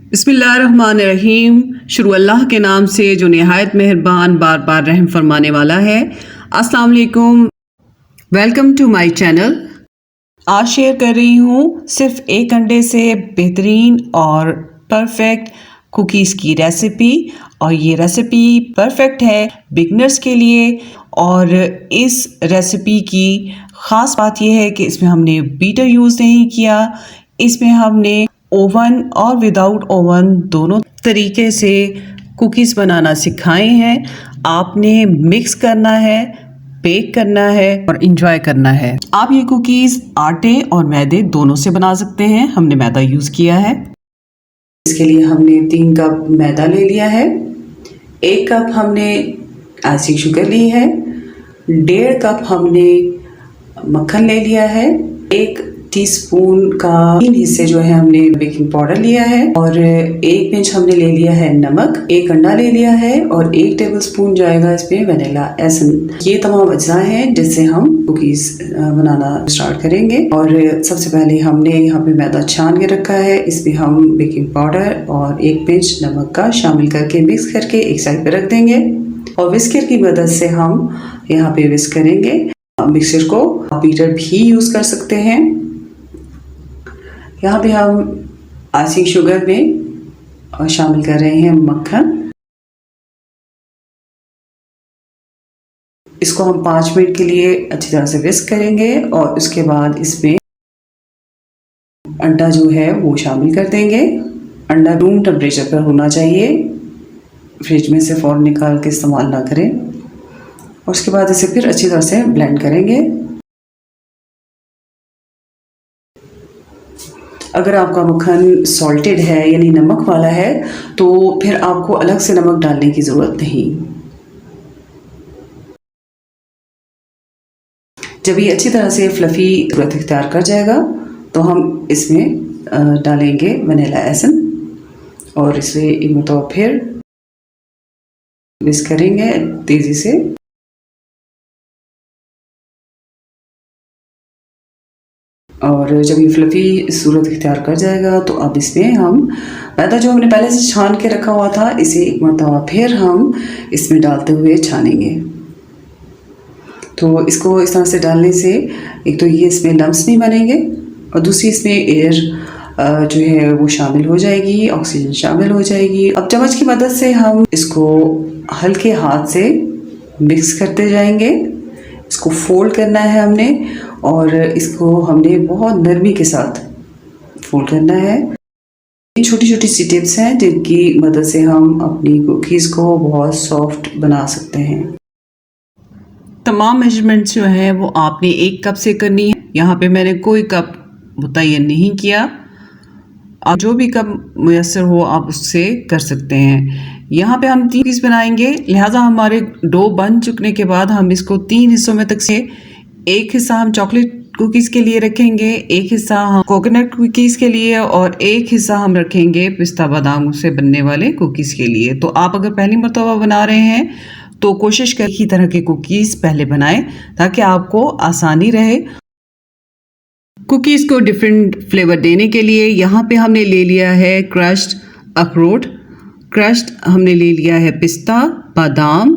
बिस्मिल्लाहिर्रहमानिर्रहीम। शुरू अल्लाह के नाम से जो निहायत मेहरबान बार बार रहम फरमाने वाला है। अस्सलाम वालेकुम, वेलकम टू माय चैनल। आज शेयर कर रही हूँ सिर्फ एक अंडे से बेहतरीन और परफेक्ट कुकीज़ की रेसिपी। और ये रेसिपी परफेक्ट है बिगनर्स के लिए। और इस रेसिपी की ख़ास बात यह है कि इसमें हमने बीटर यूज़ नहीं किया। इसमें हमने ओवन और विदाउट ओवन दोनों तरीके से कुकीज़ बनाना सिखाए हैं। आपने मिक्स करना है, बेक करना है और इंजॉय करना है। आप ये कुकीज़ आटे और मैदे दोनों से बना सकते हैं। हमने मैदा यूज़ किया है। इसके लिए हमने 3 कप मैदा ले लिया है, 1 कप हमने आइसिंग शुगर ली है, 1.5 कप हमने मक्खन ले लिया है, 1 टीस्पून का 3 हिस्से जो है हमने बेकिंग पाउडर लिया है और 1 पिंच हमने ले लिया है नमक, 1 अंडा ले लिया है और 1 टेबलस्पून जाएगा इसमें वनीला एसेंस। ये तमाम अज्जा हैं जिससे हम कुकीज बनाना स्टार्ट करेंगे। और सबसे पहले हमने यहाँ पे मैदा छान के रखा है, इसमें हम बेकिंग पाउडर और 1 पिंच नमक का शामिल करके मिक्स करके एक साइड पे रख देंगे और विस्कर की मदद से हम यहाँ पे विस्क करेंगे। मिक्सर को बीटर भी यूज कर सकते हैं। यहाँ पे हम आइसिंग शुगर में शामिल कर रहे हैं मक्खन। इसको हम 5 मिनट के लिए अच्छी तरह से विस्क करेंगे और उसके बाद इसमें अंडा जो है वो शामिल कर देंगे। अंडा रूम टेम्परेचर पर होना चाहिए, फ्रिज में से फ़ौरन निकाल के इस्तेमाल ना करें। और उसके बाद इसे फिर अच्छी तरह से ब्लेंड करेंगे। अगर आपका मक्खन सॉल्टेड है यानी नमक वाला है तो फिर आपको अलग से नमक डालने की ज़रूरत नहीं। जब ये अच्छी तरह से फ्लफ़ी सूरत इख्तियार कर जाएगा तो हम इसमें डालेंगे वनीला एसेंस और इसे एक मरतबा फिर मिक्स करेंगे तेज़ी से। और जब ये फ्लफ़ी सूरत इख्तियार कर जाएगा तो अब इसमें हम मैदा जो हमने पहले से छान के रखा हुआ था इसे एक मरतबा फिर हम इसमें डालते हुए छानेंगे। तो इसको इस तरह से डालने से एक तो ये इसमें लम्स नहीं बनेंगे और दूसरी इसमें एयर जो है वो शामिल हो जाएगी, ऑक्सीजन शामिल हो जाएगी। अब चम्मच की मदद से हम इसको हल्के हाथ से मिक्स करते जाएंगे। इसको फोल्ड करना है हमने और इसको हमने बहुत नरमी के साथ फोल्ड करना है। छोटी छोटी सी टिप्स हैं जिनकी मदद से हम अपनी कुकीज़ को बहुत सॉफ्ट बना सकते हैं। तमाम मेजरमेंट्स जो हैं वो आपने 1 कप से करनी है। यहाँ पे मैंने कोई कप मुतय्यन नहीं किया। आप जो भी कप मुयस्सर हो आप उससे कर सकते हैं। यहाँ पे हम 3 पीस बनाएंगे, लिहाजा हमारे डो बन चुकने के बाद हम इसको 3 हिस्सों में तक से 1 हिस्सा हम चॉकलेट कुकीज़ के लिए रखेंगे, 1 हिस्सा हम कोकोनट कुकीज़ के लिए और 1 हिस्सा हम रखेंगे पिस्ता बादाम से बनने वाले कुकीज़ के लिए। तो आप अगर पहली मरतबा बना रहे हैं तो कोशिश करें इसी तरह के कुकीज़ पहले बनाएं ताकि आपको आसानी रहे। कुकीज़ को डिफरेंट फ्लेवर देने के लिए यहाँ पे हमने ले लिया है क्रश्ड अखरोट, क्रश्ड हमने ले लिया है पिस्ता बादाम,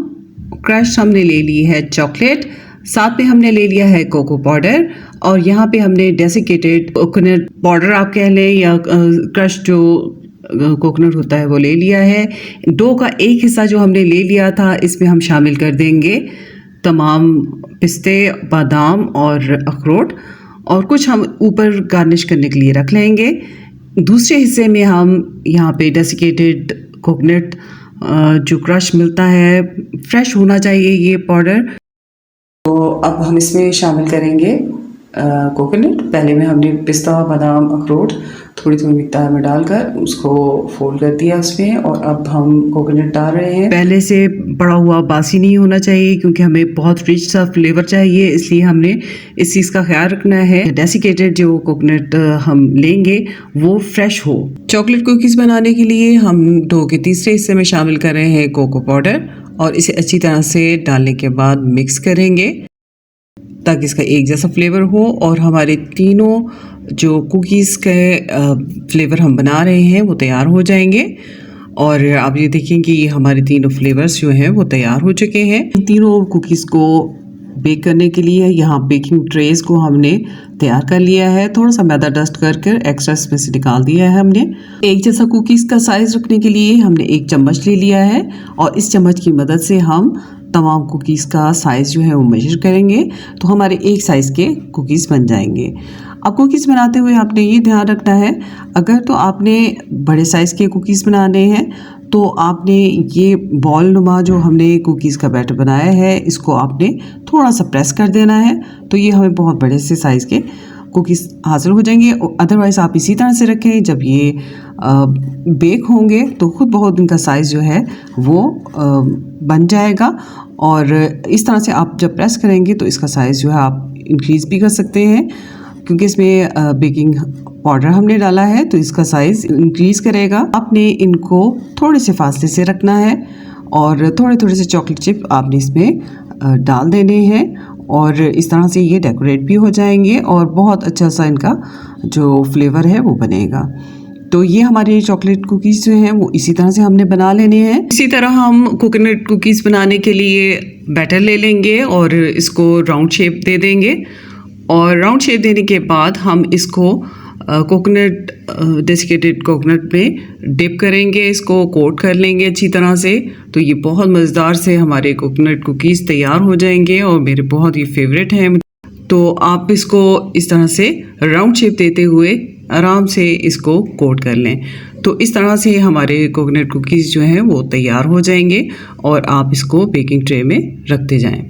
क्रश्ड हमने ले ली है चॉकलेट, साथ में हमने ले लिया है कोको पाउडर और यहाँ पे हमने डेसिकेटेड कोकोनट पाउडर आप कह लें या क्रश्ड जो कोकोनट होता है वो ले लिया है। डो का 1 हिस्सा जो हमने ले लिया था इसमें हम शामिल कर देंगे तमाम पिस्ते बादाम और अखरोट और कुछ हम ऊपर गार्निश करने के लिए रख लेंगे। दूसरे हिस्से में हम यहाँ पे डेसिकेटेड कोकोनट जो क्रश मिलता है, फ्रेश होना चाहिए ये पाउडर। तो अब हम इसमें शामिल करेंगे कोकोनट। पहले में हमने पिस्ता बादाम अखरोट थोड़ी थोड़ी मिकदार में डालकर उसको फोल्ड कर दिया उसमें और अब हम कोकोनट डाल रहे हैं। पहले से बड़ा हुआ बासी नहीं होना चाहिए क्योंकि हमें बहुत रिच सा फ्लेवर चाहिए, इसलिए हमने इस चीज़ का ख्याल रखना है डेसिकेटेड जो कोकोनट हम लेंगे वो फ्रेश हो। चॉकलेट कुकीज़ बनाने के लिए हम डो के तीसरे हिस्से में शामिल कर रहे हैं कोको पाउडर और इसे अच्छी तरह से डालने के बाद मिक्स करेंगे ताकि इसका एक जैसा फ्लेवर हो और हमारे तीनों जो कुकीज़ के फ्लेवर हम बना रहे हैं वो तैयार हो जाएंगे। और आप ये देखें कि हमारे तीनों फ्लेवर्स जो हैं वो तैयार हो चुके हैं। इन तीनों कुकीज़ को बेक करने के लिए यहाँ बेकिंग ट्रेस को हमने तैयार कर लिया है। थोड़ा सा मैदा डस्ट करके एक्स्ट्रा इसमें से निकाल दिया है हमने। एक जैसा कुकीज़ का साइज़ रखने के लिए हमने 1 चम्मच ले लिया है और इस चम्मच की मदद से हम तमाम कुकीज़ का साइज़ जो है वो मेजर करेंगे, तो हमारे एक साइज़ के कुकीज़ बन जाएंगे। अब कुकीज़ बनाते हुए आपने ये ध्यान रखना है, अगर तो आपने बड़े साइज़ के कुकीज़ बनाने हैं तो आपने ये बॉल नुमा जो हमने कुकीज़ का बैटर बनाया है इसको आपने थोड़ा सा प्रेस कर देना है, तो ये हमें बहुत बड़े से साइज़ के कुकीज़ हासिल हो जाएंगे। अदरवाइज़ आप इसी तरह से रखें, जब ये बेक होंगे तो खुद बहुत इनका साइज़ जो है वो बन जाएगा। और इस तरह से आप जब प्रेस करेंगे तो इसका साइज़ जो है आप इंक्रीज़ भी कर सकते हैं, क्योंकि इसमें बेकिंग पाउडर हमने डाला है तो इसका साइज़ इंक्रीज़ करेगा। आपने इनको थोड़े से फासले से रखना है और थोड़े थोड़े से चॉकलेट चिप आपने इसमें डाल देने हैं और इस तरह से ये डेकोरेट भी हो जाएंगे और बहुत अच्छा सा इनका जो फ्लेवर है वो बनेगा। तो ये हमारे चॉकलेट कुकीज़ जो हैं वो इसी तरह से हमने बना लेने हैं। इसी तरह हम कोकोनट कुकीज़ बनाने के लिए बैटर ले लेंगे और इसको राउंड शेप दे देंगे और राउंड शेप देने के बाद हम इसको कोकोनट डेसिकेटेड कोकोनट में डिप करेंगे, इसको कोट कर लेंगे अच्छी तरह से। तो ये बहुत मज़ेदार से हमारे कोकोनट कुकीज़ तैयार हो जाएंगे और मेरे बहुत ही फेवरेट हैं। तो आप इसको इस तरह से राउंड शेप देते हुए आराम से इसको कोट कर लें। तो इस तरह से हमारे कोकोनट कुकीज़ जो हैं वो तैयार हो जाएंगे और आप इसको बेकिंग ट्रे में रखते जाएं।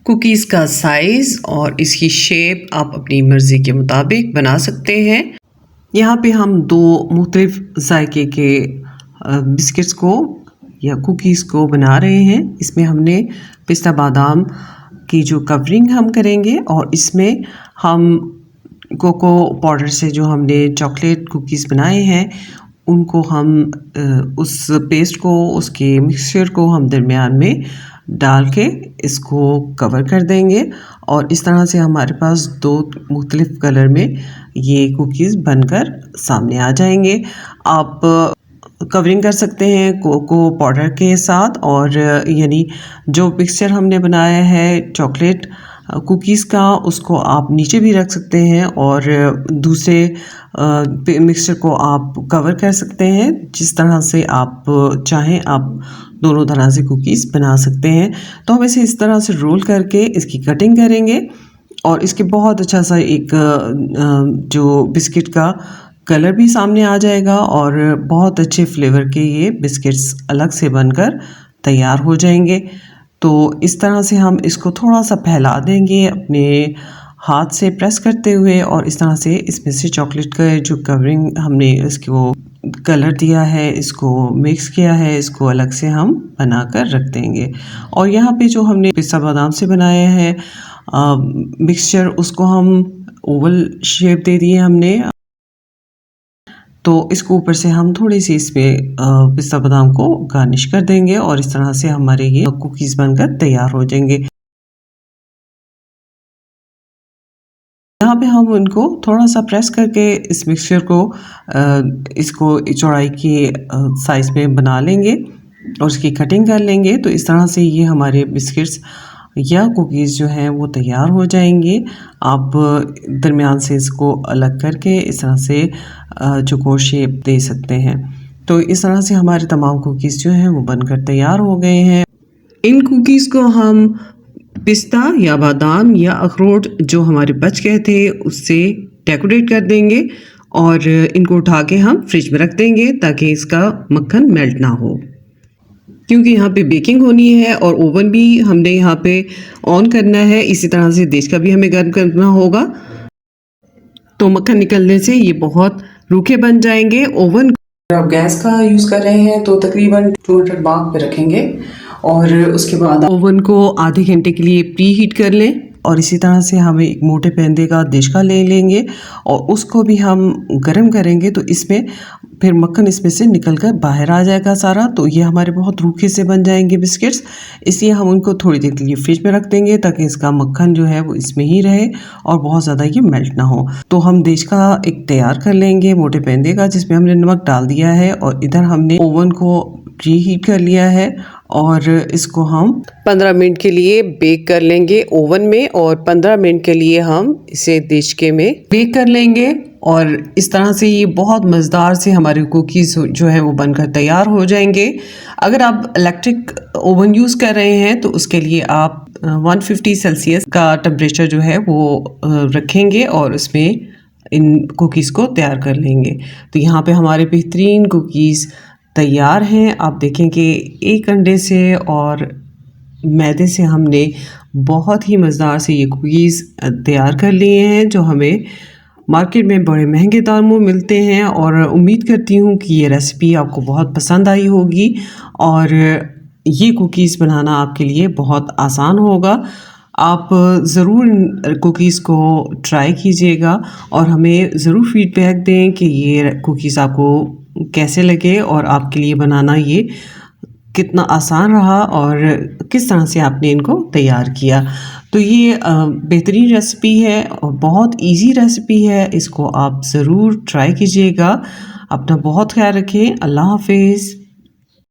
कुकीज़ का साइज़ और इसकी शेप आप अपनी मर्ज़ी के मुताबिक बना सकते हैं। यहाँ पे हम 2 मुख्तलिफ जायके के बिस्किट्स को या कुकीज़ को बना रहे हैं। इसमें हमने पिस्ता बादाम की जो कवरिंग हम करेंगे और इसमें हम कोको पाउडर से जो हमने चॉकलेट कुकीज़ बनाए हैं उनको हम उस पेस्ट को, उसके मिक्सचर को हम दरमियान में डाल के इसको कवर कर देंगे और इस तरह से हमारे पास 2 मुख्तलिफ कलर में ये कुकीज़ बनकर सामने आ जाएंगे। आप कवरिंग कर सकते हैं कोको पाउडर के साथ और यानी जो मिक्सचर हमने बनाया है चॉकलेट कुकीज़ का उसको आप नीचे भी रख सकते हैं और दूसरे मिक्सचर को आप कवर कर सकते हैं। जिस तरह से आप चाहें आप दोनों तरह से कुकीज़ बना सकते हैं। तो हम इसे इस तरह से रोल करके इसकी कटिंग करेंगे और इसके बहुत अच्छा सा एक जो बिस्किट का कलर भी सामने आ जाएगा और बहुत अच्छे फ्लेवर के ये बिस्किट्स अलग से बनकर तैयार हो जाएंगे। तो इस तरह से हम इसको थोड़ा सा फैला देंगे अपने हाथ से प्रेस करते हुए और इस तरह से इसमें से चॉकलेट का जो कवरिंग हमने इसको कलर दिया है, इसको मिक्स किया है, इसको अलग से हम बनाकर रख देंगे। और यहाँ पे जो हमने पिस्ता बादाम से बनाया है मिक्सचर उसको हम ओवल शेप दे दिए हमने। तो इसको ऊपर से हम थोड़ी सी इसमें पिस्ता बादाम को गार्निश कर देंगे और इस तरह से हमारे ये कुकीज़ बनकर तैयार हो जाएंगे। यहाँ पे हम उनको थोड़ा सा प्रेस करके इस मिक्सचर को इसको चौड़ाई की साइज़ में बना लेंगे और इसकी कटिंग कर लेंगे। तो इस तरह से ये हमारे बिस्किट्स या कुकीज़ जो हैं वो तैयार हो जाएंगे। आप दरमियान से इसको अलग करके इस तरह से चौकोर शेप दे सकते हैं। तो इस तरह से हमारे तमाम कुकीज़ जो हैं वो बनकर तैयार हो गए हैं। इन कुकीज़ को हम पिस्ता या बादाम या अखरोट जो हमारे बच गए थे उससे डेकोरेट कर देंगे और इनको उठा के हम फ्रिज में रख देंगे ताकि इसका मक्खन मेल्ट ना हो, क्योंकि यहाँ पे बेकिंग होनी है और ओवन भी हमने यहाँ पे ऑन करना है। इसी तरह से देश का भी हमें गर्म करना होगा, तो मक्खन निकलने से ये बहुत रूखे बन जाएंगे। ओवन आप गैस का यूज़ कर रहे हैं तो तकरीबन 200 मार्क पे रखेंगे और उसके बाद ओवन को आधे घंटे के लिए प्री हीट कर लें। और इसी तरह से हमें एक मोटे पैंदे का देशका ले लेंगे और उसको भी हम गर्म करेंगे तो इसमें फिर मक्खन इसमें से निकल कर बाहर आ जाएगा सारा। तो ये हमारे बहुत रूखे से बन जाएंगे बिस्किट्स, इसलिए हम उनको थोड़ी देर के लिए फ्रिज में रख देंगे ताकि इसका मक्खन जो है वो इसमें ही रहे और बहुत ज़्यादा ये मेल्ट ना हो। तो हम देशका एक तैयार कर लेंगे मोटे पैंदे का, जिसमें हमने नमक डाल दिया है और इधर हमने ओवन को प्री हीट कर लिया है और इसको हम 15 मिनट के लिए बेक कर लेंगे ओवन में और 15 मिनट के लिए हम इसे देशके में बेक कर लेंगे। और इस तरह से ये बहुत मज़ेदार से हमारे कुकीज़ जो है वो बनकर तैयार हो जाएंगे। अगर आप इलेक्ट्रिक ओवन यूज़ कर रहे हैं तो उसके लिए आप 150 सेल्सियस का टेम्परेचर जो है वो रखेंगे और उसमें इन कुकीज़ को तैयार कर लेंगे। तो यहाँ पे हमारे बेहतरीन कुकीज़ तैयार हैं। आप देखें कि एक अंडे से और मैदे से हमने बहुत ही मज़ेदार से ये कुकीज़ तैयार कर लिए हैं जो हमें मार्केट में बड़े महंगे दामों में मिलते हैं। और उम्मीद करती हूँ कि ये रेसिपी आपको बहुत पसंद आई होगी और ये कुकीज़ बनाना आपके लिए बहुत आसान होगा। आप ज़रूर इन कुकीज़ को ट्राई कीजिएगा और हमें ज़रूर फीडबैक दें कि ये कुकीज़ आपको कैसे लगे और आपके लिए बनाना ये कितना आसान रहा और किस तरह से आपने इनको तैयार किया। तो ये बेहतरीन रेसिपी है और बहुत इजी रेसिपी है, इसको आप ज़रूर ट्राई कीजिएगा। अपना बहुत ख्याल रखें। अल्लाह हाफिज़।